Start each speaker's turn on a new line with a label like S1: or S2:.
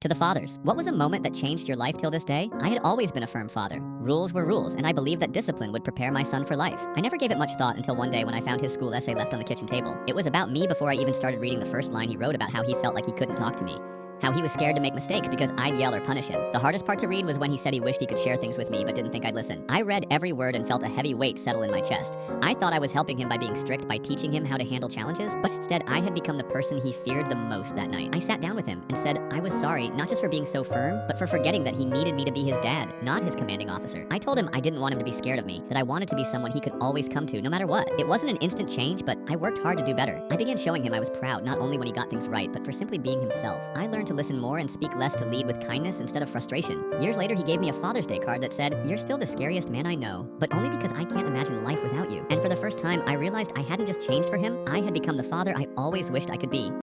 S1: To the fathers, what was a moment that changed your life till this day? I had always been a firm father. Rules were rules, and I believed that discipline would prepare my son for life. I never gave it much thought until one day when I found his school essay left on the kitchen table. It was about me before I even started reading the first line he wrote about how he felt like he couldn't talk to me. How he was scared to make mistakes because I'd yell or punish him. The hardest part to read was when he said he wished he could share things with me but didn't think I'd listen. I read every word and felt a heavy weight settle in my chest. I thought I was helping him by being strict, by teaching him how to handle challenges, but instead I had become the person he feared the most that night. I sat down with him and said I was sorry, not just for being so firm, but for forgetting that he needed me to be his dad, not his commanding officer. I told him I didn't want him to be scared of me, that I wanted to be someone he could always come to, no matter what. It wasn't an instant change, but I worked hard to do better. I began showing him I was proud, not only when he got things right, but for simply being himself. I learned to listen more and speak less, to lead with kindness instead of frustration. Years later, he gave me a Father's Day card that said, "You're still the scariest man I know, but only because I can't imagine life without you." And for the first time, I realized I hadn't just changed for him, I had become the father I always wished I could be.